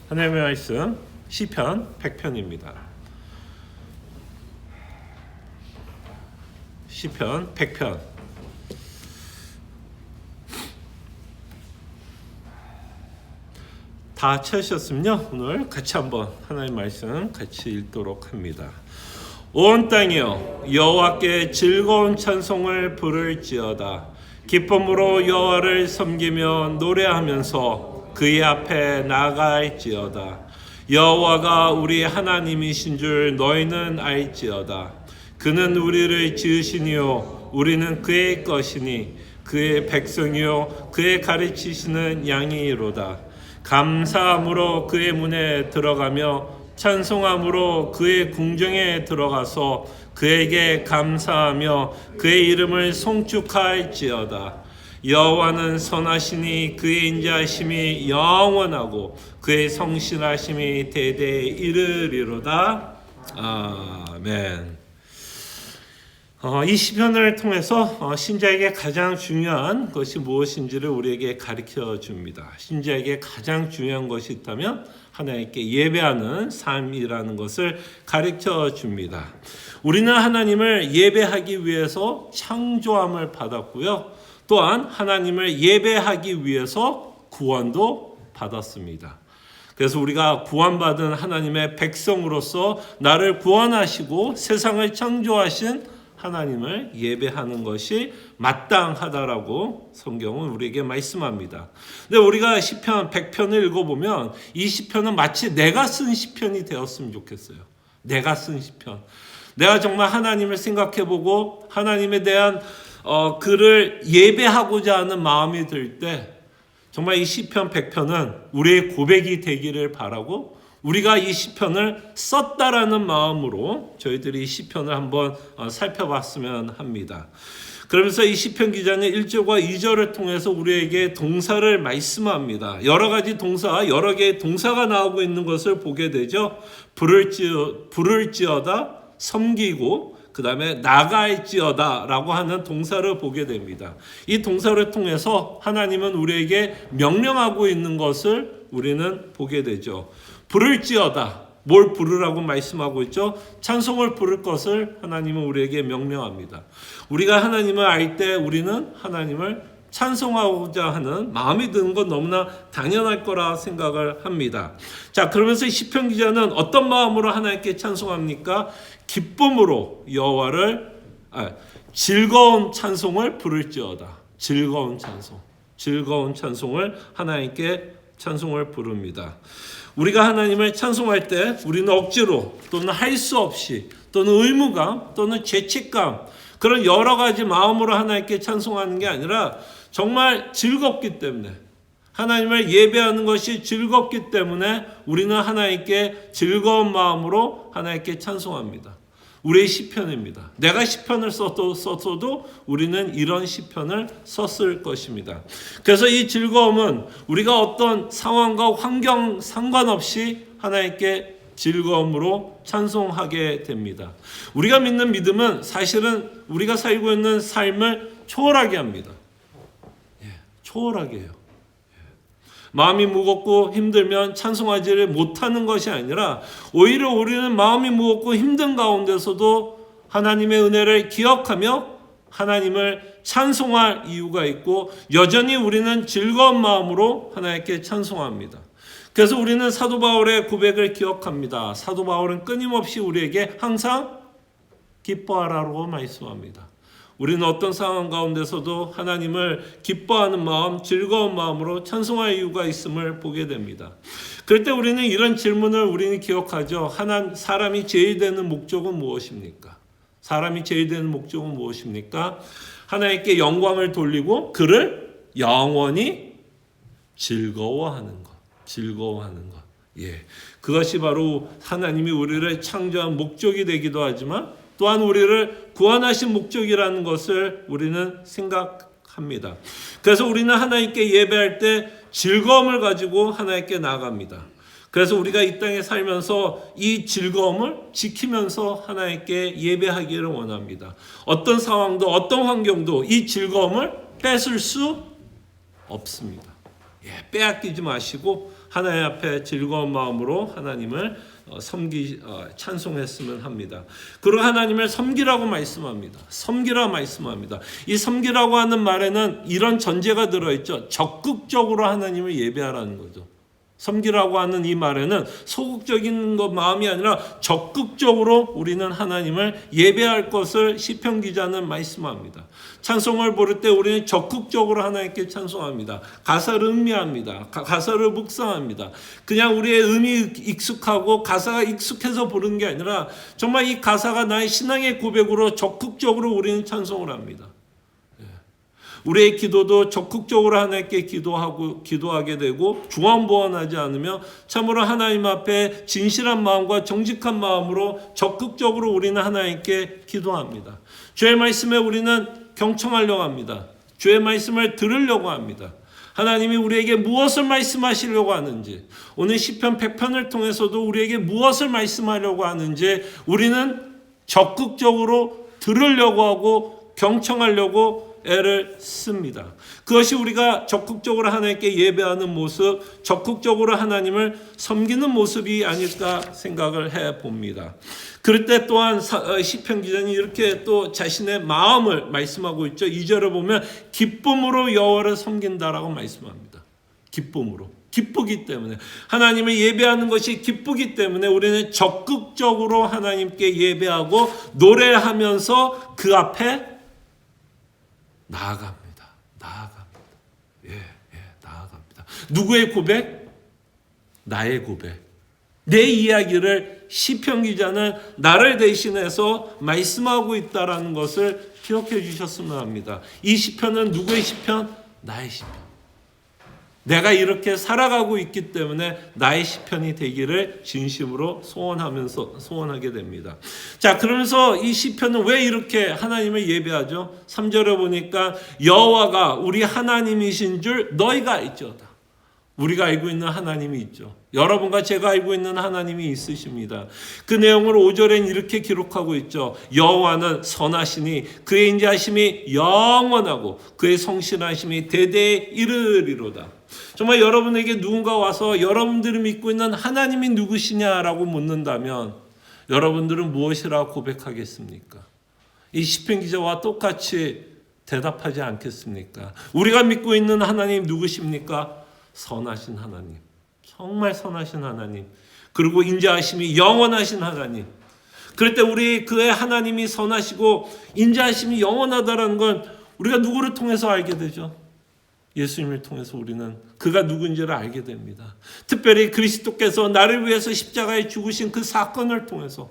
하나님의 말씀 시편 100편입니다. 시편 100편. 다 찾으셨으면요, 오늘 같이 한번 하나님의 말씀 같이 읽도록 합니다. 온 땅이여 여호와께 즐거운 찬송을 부를지어다. 기쁨으로 여호와를 섬기며 노래하면서 그의 앞에 나아갈지어다. 여호와가 우리 하나님이신 줄 너희는 알지어다. 그는 우리를 지으시니요 우리는 그의 것이니 그의 백성이요 그의 가르치시는 양이로다. 감사함으로 그의 문에 들어가며 찬송함으로 그의 궁정에 들어가서 그에게 감사하며 그의 이름을 송축할지어다. 여호와는 선하시니 그의 인자하심이 영원하고 그의 성실하심이 대대에 이르리로다. 아멘. 이 시편을 통해서 신자에게 가장 중요한 것이 무엇인지를 우리에게 가르쳐 줍니다. 신자에게 가장 중요한 것이 있다면 하나님께 예배하는 삶이라는 것을 가르쳐 줍니다. 우리는 하나님을 예배하기 위해서 창조함을 받았고요. 또한 하나님을 예배하기 위해서 구원도 받았습니다. 그래서 우리가 구원받은 하나님의 백성으로서 나를 구원하시고 세상을 창조하신 하나님을 예배하는 것이 마땅하다라고 성경은 우리에게 말씀합니다. 근데 우리가 시편 100편을 읽어보면 이 시편은 마치 내가 쓴 시편이 되었으면 좋겠어요. 내가 쓴 시편. 내가 정말 하나님을 생각해보고 하나님에 대한 그를 예배하고자 하는 마음이 들 때 정말 이 시편 100편은 우리의 고백이 되기를 바라고 우리가 이 시편을 썼다라는 마음으로 저희들이 이 시편을 한번 살펴봤으면 합니다. 그러면서 이 시편 기자는 1절과 2절을 통해서 우리에게 동사를 말씀합니다. 여러 가지 동사, 여러 개의 동사가 나오고 있는 것을 보게 되죠. 부를지어다, 섬기고 그 다음에 나갈지어다 라고 하는 동사를 보게 됩니다. 이 동사를 통해서 하나님은 우리에게 명령하고 있는 것을 우리는 보게 되죠. 부를지어다. 뭘 부르라고 말씀하고 있죠? 찬송을 부를 것을 하나님은 우리에게 명령합니다. 우리가 하나님을 알 때 우리는 하나님을 찬송하고자 하는 마음이 드는 건 너무나 당연할 거라 생각을 합니다. 자, 그러면서 시편 기자는 어떤 마음으로 하나님께 찬송합니까? 기쁨으로 여호와를 즐거운 찬송을 부를지어다. 즐거운 찬송을 하나님께 찬송을 부릅니다. 우리가 하나님을 찬송할 때 우리는 억지로 또는 할 수 없이 또는 의무감 또는 죄책감 그런 여러 가지 마음으로 하나님께 찬송하는 게 아니라 정말 즐겁기 때문에 하나님을 예배하는 것이 즐겁기 때문에 우리는 하나님께 즐거운 마음으로 하나님께 찬송합니다. 우리의 시편입니다. 내가 시편을 썼어도 우리는 이런 시편을 썼을 것입니다. 그래서 이 즐거움은 우리가 어떤 상황과 환경 상관없이 하나님께 즐거움으로 찬송하게 됩니다. 우리가 믿는 믿음은 사실은 우리가 살고 있는 삶을 초월하게 합니다. 초월하게 해요. 마음이 무겁고 힘들면 찬송하지를 못하는 것이 아니라 오히려 우리는 마음이 무겁고 힘든 가운데서도 하나님의 은혜를 기억하며 하나님을 찬송할 이유가 있고 여전히 우리는 즐거운 마음으로 하나님께 찬송합니다. 그래서 우리는 사도 바울의 고백을 기억합니다. 사도 바울은 끊임없이 우리에게 항상 기뻐하라고 말씀합니다. 우리는 어떤 상황 가운데서도 하나님을 기뻐하는 마음, 즐거운 마음으로 찬송할 이유가 있음을 보게 됩니다. 그럴 때 우리는 이런 질문을 우리는 기억하죠. 사람이 제일 되는 목적은 무엇입니까? 사람이 제일 되는 목적은 무엇입니까? 하나님께 영광을 돌리고 그를 영원히 즐거워하는 것. 그것이 바로 하나님이 우리를 창조한 목적이 되기도 하지만 또한 우리를 구원하신 목적이라는 것을 우리는 생각합니다. 그래서 우리는 하나님께 예배할 때 즐거움을 가지고 하나님께 나아갑니다. 그래서 우리가 이 땅에 살면서 이 즐거움을 지키면서 하나님께 예배하기를 원합니다. 어떤 상황도 어떤 환경도 이 즐거움을 뺏을 수 없습니다. 빼앗기지 마시고 하나님 앞에 즐거운 마음으로 하나님을 찬송했으면 합니다. 그리고 하나님을 섬기라고 말씀합니다. 섬기라 말씀합니다. 이 섬기라고 하는 말에는 이런 전제가 들어있죠. 적극적으로 하나님을 예배하라는 거죠. 섬기라고 하는 이 말에는 소극적인 것 마음이 아니라 적극적으로 우리는 하나님을 예배할 것을 시편 기자는 말씀합니다. 찬송을 부를 때 우리는 적극적으로 하나님께 찬송합니다. 가사를 음미합니다. 가사를 묵상합니다. 그냥 우리의 음이 익숙하고 가사가 익숙해서 부르는 게 아니라 정말 이 가사가 나의 신앙의 고백으로 적극적으로 우리는 찬송을 합니다. 우리의 기도도 적극적으로 하나님께 기도하게 되고 중언부언하지 않으며 참으로 하나님 앞에 진실한 마음과 정직한 마음으로 적극적으로 우리는 하나님께 기도합니다. 주의 말씀에 우리는 경청하려고 합니다. 주의 말씀을 들으려고 합니다. 하나님이 우리에게 무엇을 말씀하시려고 하는지, 오늘 시편 100편을 통해서도 우리에게 무엇을 말씀하려고 하는지 우리는 적극적으로 들으려고 하고 경청하려고 애를 씁니다. 그것이 우리가 적극적으로 하나님께 예배하는 모습, 적극적으로 하나님을 섬기는 모습이 아닐까 생각을 해봅니다. 그럴 때 또한 시편 기자는 이렇게 또 자신의 마음을 말씀하고 있죠. 2절을 보면 기쁨으로 여호와를 섬긴다라고 말씀합니다. 기쁨으로. 기쁘기 때문에, 하나님을 예배하는 것이 기쁘기 때문에 우리는 적극적으로 하나님께 예배하고 노래하면서 그 앞에 나아갑니다. 나아갑니다. 누구의 고백? 나의 고백. 내 이야기를 시편 기자는 나를 대신해서 말씀하고 있다라는 것을 기억해 주셨으면 합니다. 이 시편은 누구의 시편? 나의 시편. 내가 이렇게 살아가고 있기 때문에 나의 시편이 되기를 진심으로 소원하게 됩니다. 자, 그러면서 이 시편은 왜 이렇게 하나님을 예배하죠? 3절에 보니까 여호와가 우리 하나님이신 줄 너희가 알지어다. 우리가 알고 있는 하나님이 있죠. 여러분과 제가 알고 있는 하나님이 있으십니다. 그 내용을 5절엔 이렇게 기록하고 있죠. 여호와는 선하시니 그의 인자하심이 영원하고 그의 성실하심이 대대에 이르리로다. 정말 여러분에게 누군가 와서 여러분들이 믿고 있는 하나님이 누구시냐라고 묻는다면 여러분들은 무엇이라고 고백하겠습니까? 이 시편 기자와 똑같이 대답하지 않겠습니까? 우리가 믿고 있는 하나님 누구십니까? 선하신 하나님, 정말 선하신 하나님, 그리고 인자하심이 영원하신 하나님. 그럴 때 우리 그의 하나님이 선하시고 인자하심이 영원하다라는 건 우리가 누구를 통해서 알게 되죠? 예수님을 통해서 우리는 그가 누군지를 알게 됩니다. 특별히 그리스도께서 나를 위해서 십자가에 죽으신 그 사건을 통해서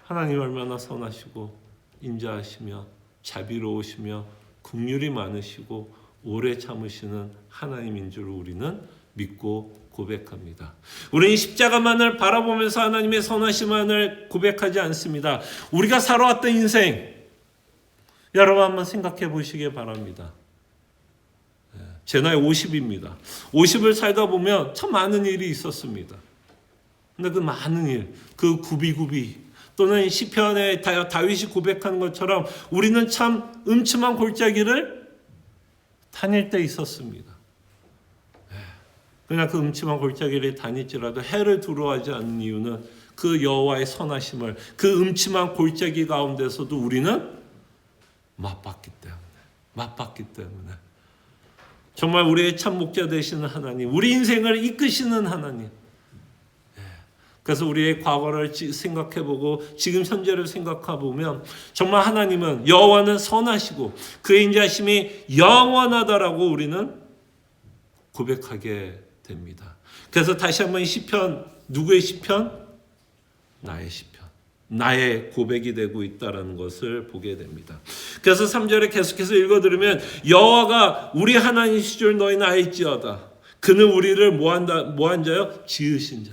하나님 얼마나 선하시고 인자하시며 자비로우시며 긍휼이 많으시고 오래 참으시는 하나님인 줄 우리는 믿고 고백합니다. 우리는 십자가만을 바라보면서 하나님의 선하심만을 고백하지 않습니다. 우리가 살아왔던 인생, 여러분 한번 생각해 보시기 바랍니다. 제 나이 50입니다. 50을 살다 보면 참 많은 일이 있었습니다. 근데 그 많은 일, 그 구비구비, 또는 시편에 다윗이 고백한 것처럼 우리는 참 음침한 골짜기를 다닐 때 있었습니다. 그러나 그 음침한 골짜기를 다닐지라도 해를 두려워하지 않는 이유는 그 여호와의 선하심을 그 음침한 골짜기 가운데서도 우리는 맛봤기 때문에 정말 우리의 참 목자 되시는 하나님, 우리 인생을 이끄시는 하나님. 그래서 우리의 과거를 생각해보고 지금 현재를 생각해보면 정말 하나님은 여호와는 선하시고 그의 인자하심이 영원하다라고 우리는 고백하게 됩니다. 그래서 다시 한번 이 시편, 누구의 시편? 나의 시편. 나의 고백이 되고 있다는 것을 보게 됩니다. 그래서 3절에 계속해서 읽어드리면 여호와가 우리 하나님이신 줄 너희는 알지어다. 그는 우리를 뭐한 자요? 지으신 자.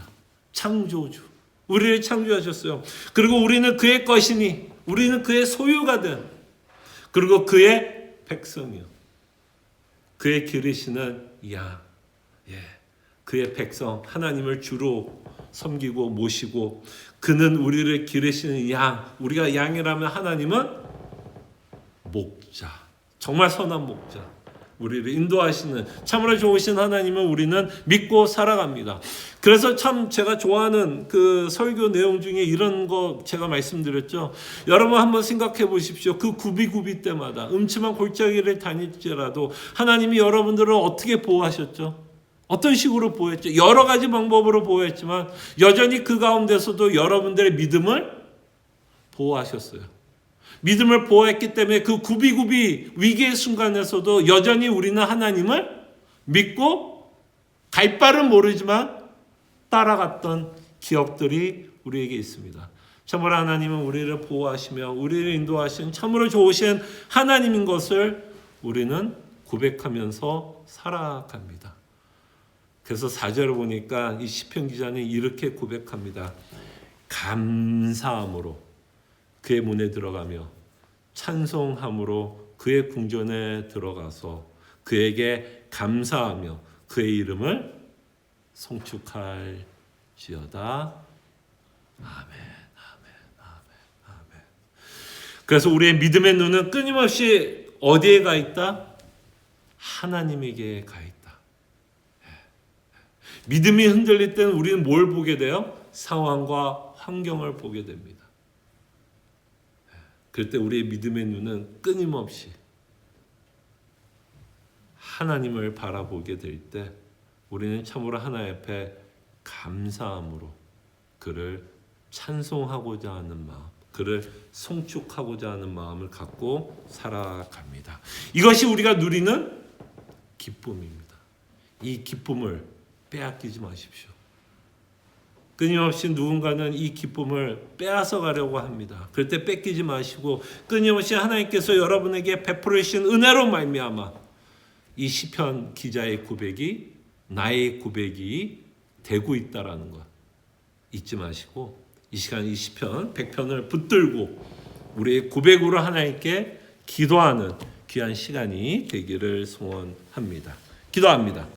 창조주. 우리를 창조하셨어요. 그리고 우리는 그의 것이니 우리는 그의 소유가 된 그리고 그의 백성이요. 그의 기르시는 양. 그의 백성 하나님을 주로 섬기고 모시고 그는 우리를 기르시는 양. 우리가 양이라면 하나님은 목자. 정말 선한 목자. 우리를 인도하시는 참으로 좋으신 하나님을 우리는 믿고 살아갑니다. 그래서 참 제가 좋아하는 그 설교 내용 중에 이런 거 제가 말씀드렸죠. 여러분 한번 생각해 보십시오. 그 구비구비 때마다 음침한 골짜기를 다닐지라도 하나님이 여러분들을 어떻게 보호하셨죠? 어떤 식으로 보호했죠? 여러 가지 방법으로 보호했지만 여전히 그 가운데서도 여러분들의 믿음을 보호하셨어요. 믿음을 보호했기 때문에 그 구비구비 위기의 순간에서도 여전히 우리는 하나님을 믿고 갈 바를 모르지만 따라갔던 기억들이 우리에게 있습니다. 참으로 하나님은 우리를 보호하시며 우리를 인도하신 참으로 좋으신 하나님인 것을 우리는 고백하면서 살아갑니다. 그래서 4절을 보니까 이 시편 기자는 이렇게 고백합니다. 감사함으로 그의 문에 들어가며 찬송함으로 그의 궁전에 들어가서 그에게 감사하며 그의 이름을 송축할지어다. 아멘. 그래서 우리의 믿음의 눈은 끊임없이 어디에 가 있다? 하나님에게 가 있다. 믿음이 흔들릴 때는 우리는 뭘 보게 돼요? 상황과 환경을 보게 됩니다. 그럴 때 우리의 믿음의 눈은 끊임없이 하나님을 바라보게 될 때 우리는 참으로 하나님 앞에 감사함으로 그를 찬송하고자 하는 마음, 그를 송축하고자 하는 마음을 갖고 살아갑니다. 이것이 우리가 누리는 기쁨입니다. 이 기쁨을 빼앗기지 마십시오. 끊임없이 누군가는 이 기쁨을 빼앗아 가려고 합니다. 그럴 때 뺏기지 마시고 끊임없이 하나님께서 여러분에게 베풀어 주신 은혜로 말미암아 이 시편 기자의 고백이 나의 고백이 되고 있다라는 것 잊지 마시고 이 시간 이 시편 100편을 붙들고 우리의 고백으로 하나님께 기도하는 귀한 시간이 되기를 소원합니다. 기도합니다.